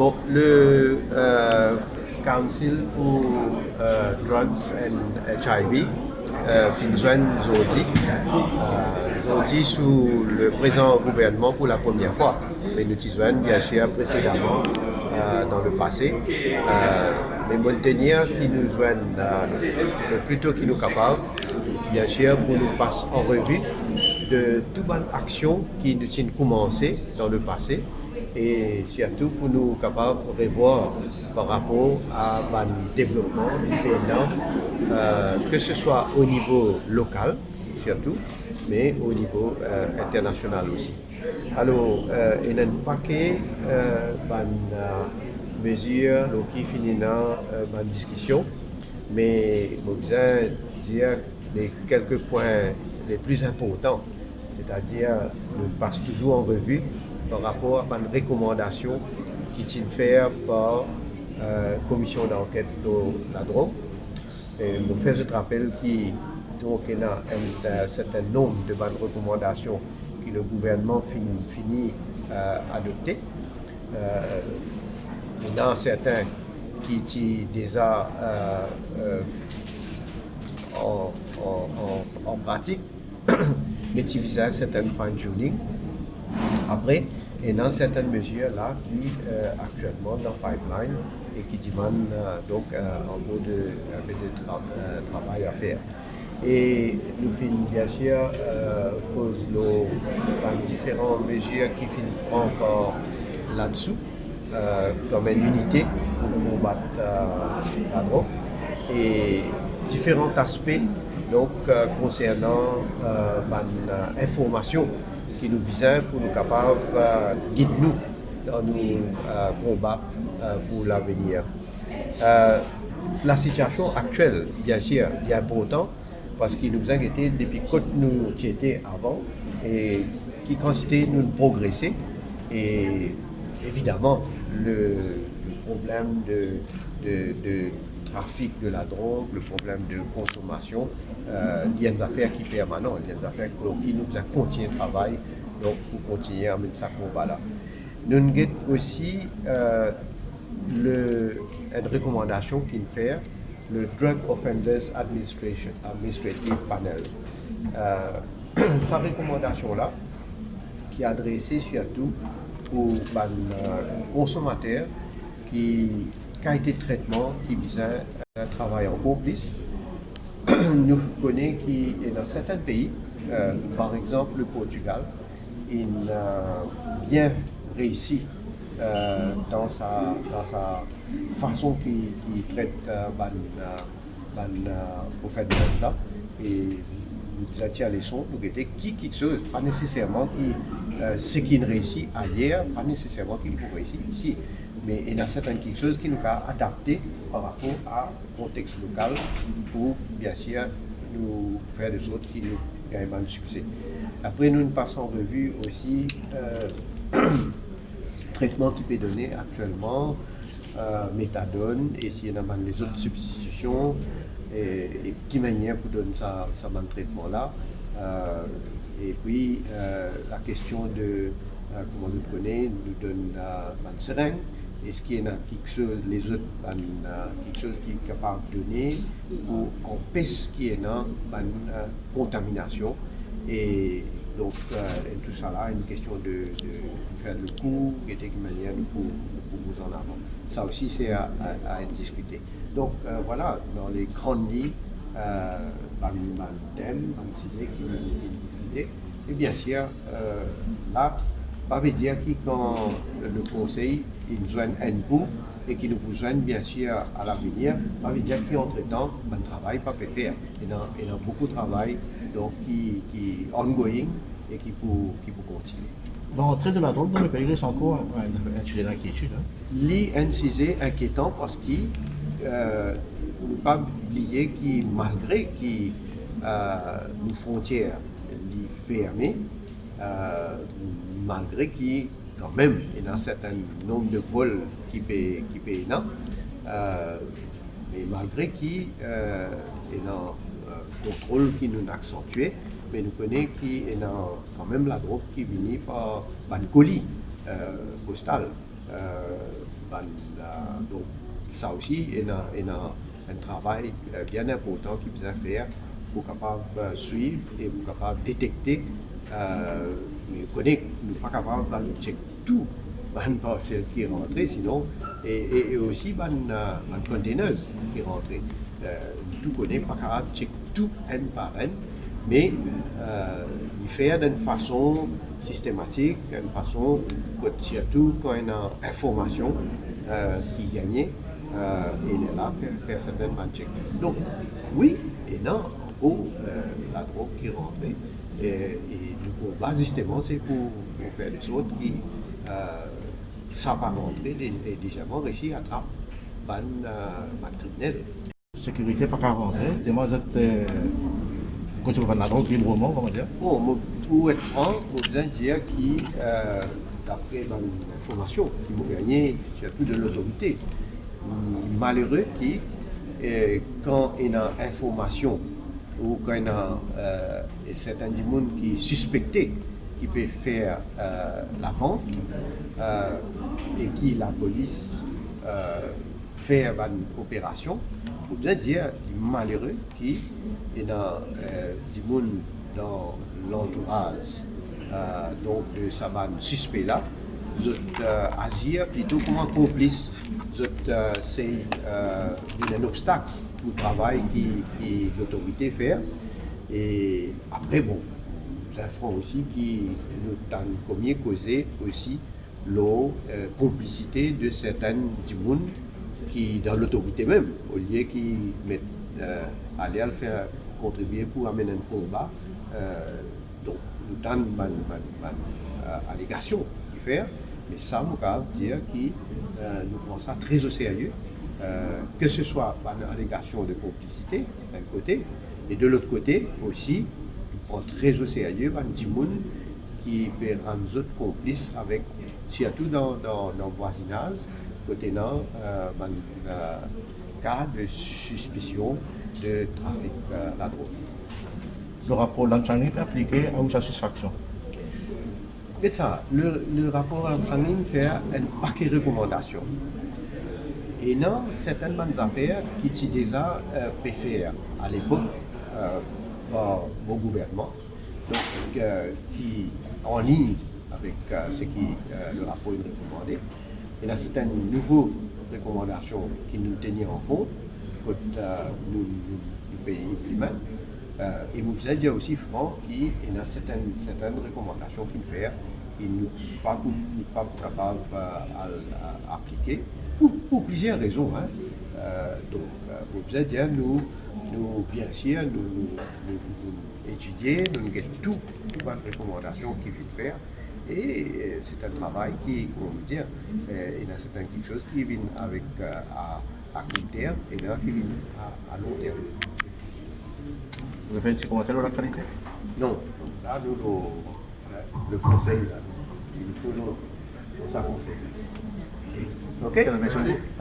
Bon, le Council pour Drugs and HIV fin juin Zodi sous le présent gouvernement pour la première fois. Mais nous disons bien sûr précédemment dans le passé. Mais Montenegro qui nous joignent le plus tôt qui nous capable, bien sûr, pour nous passer en revue de toute bonne action qui nous ont commencé dans le passé et surtout pour nous capables de revoir par rapport à le développement du pays, que ce soit au niveau local surtout, mais au niveau international aussi. Alors, il y a un paquet de mesures qui finissent dans la discussion, mais je besoin dire les quelques points les plus importants, c'est-à-dire nous passe toujours en revue par rapport à une recommandation qui est faite par la commission d'enquête de la drogue. Et nous faisons ce rappel qu'il y a un certain nombre de bonnes recommandations que le gouvernement finit adopter. Il y en a certains qui sont déjà en pratique, mais qui visent un certain fine-tuning. Après, il y a certaines mesures là qui actuellement dans le pipeline et qui demandent donc un peu de travail à faire. Et nous finissons bien sûr pose différentes mesures qui finissent encore là-dessous comme une unité pour combattre la drogue et différents aspects donc concernant l'information qui nous visent pour nous capables de guider nous dans nos combats pour l'avenir. La situation actuelle, bien sûr, est importante parce qu'il nous a été depuis que nous étions avant et qui constitue nous progresser. Et évidemment, le problème de trafic de la drogue, le problème de consommation, il y a des affaires qui sont permanentes, il y a des affaires qui nous a continué de travailler donc pour continuer à mener ce combat-là. Nous avons aussi une recommandation qui nous fait le Drug Offenders Administrative Panel. Sa recommandation-là, qui est adressée surtout aux consommateurs qui qualité de traitement qui visent à travailler en complice. Nous connaissons que dans certains pays, par exemple le Portugal, il a bien réussi dans sa façon qu'il traite offenders et nous attirons les leçons, nous étions quelque chose, pas nécessairement ce qui réussit ailleurs, pas nécessairement qu'il faut réussir ici. Mais il y a certaines quelque chose qui nous a adapté par rapport au contexte local pour bien sûr nous faire des autres qui nous gagnent un succès. Après nous passons en revue aussi traitement qui peut donner actuellement, méthadone et s'il y a les autres substitutions et qui manière pour donner ça traitement là. Et puis la question de comment nous connaît, nous donne une seringue. Est-ce qu'il y a quelque chose, les autres, quelque chose qui est capable de donner pour empêcher qu'il y ait une contamination et donc tout ça là, une question de faire le cours et de manière pour vous en avant. Ça aussi c'est à être discuté. Donc voilà, dans les grandes lignes, thème, sujet qui est décidé. Et bien sûr, là, ça veut dire que quand le conseil il joigne un coup et qu'il nous joigne bien sûr à l'avenir, ça veut dire qu'entre-temps, le travail pas peut faire. Il y a beaucoup de travail donc, qui est ongoing et qui peut continuer. L'entrée de la drogue dans le pays c'est encore un sujet d'inquiétude. Un sujet inquiétant parce qu'il ne faut pas oublier que malgré que nos frontières sont fermées, malgré qu'il quand même il y a un certain nombre de vols qui paient mais malgré qu'il y a un contrôle qui nous a accentué, mais nous connaissons qu'il y a quand même la drogue qui vient par un colis postal donc, ça aussi, il y a un travail bien important qui vous a faire pour capable suivre et pour capable détecter. Nous connaissons, nous pas capable de checker tout les parcelles qui rentrent, sinon, et aussi les containers qui rentrent. Nous connaissons pas capable de checker tout un par un, mais il fait d'une façon systématique, d'une façon, surtout quand il y a une information qui gagne, il est là pour faire certaines check. Donc, oui et non, pour la drogue qui rentre. Et le combat, justement, c'est pour faire des choses qui ne savent pas rentrer et déjà réussi à attraper les criminels. Sécurité pas qu'à rentrer. Et moi, quand tu vas la drogue librement, comment dire? Bon, pour être franc, je veux dire que, d'après l'information qu'ils m'ont gagné, surtout de l'autorité, malheureux qui, quand il y a information ou quand il y a certains gens qui suspectés qui peuvent faire la vente et qui la police fait une opération, je veux dire malheureux qui il y a des gens dans l'entourage donc de ce suspect là, agir plutôt comme un complice, c'est un obstacle au travail que l'autorité fait. Et après, bon, nous avons aussi qui nous ont commis causé aussi la complicité de certains gens qui dans l'autorité même, au lieu qui aller faire contribuer pour amener un combat. Donc, nous avons une allégation qui fait, mais ça, nous peut dire que nous prenons ça très au sérieux, que ce soit une allégation de complicité d'un côté, et de l'autre côté aussi, nous prenons très au sérieux un gens qui peut rendre nous autres complices avec, surtout dans le voisinage, côté un cas de suspicion de trafic de la drogue. Le rapport Lansangin est appliqué à une satisfaction. C'est ça, le rapport Lansangin fait un paquet de recommandations. Et non, certaines bonnes affaires qui étaient déjà préférées à l'époque par mon gouvernement, donc qui en ligne avec ce que le rapport recommandait. Il y a certaines nouvelles recommandations qui nous tenaient en compte quand nous pays implémentent. Et vous avez dit aussi, Franck, qu'il y a certaines recommandations qu'il fait qui ne sont pas capables d'appliquer pour plusieurs raisons. Hein. Donc, vous avez dit, nous, bien sûr, nous étudions, nous avons toutes les recommandations qu'il veut faire. Et c'est un travail qui, comment dire, il y a certaines quelque chose qui vient avec à court terme et là qui vient à long terme. Vous avez fait un petit commentaire sur la qualité? Non, là, nous, le conseil, là, il faut ça conseil. Ok? Merci beaucoup.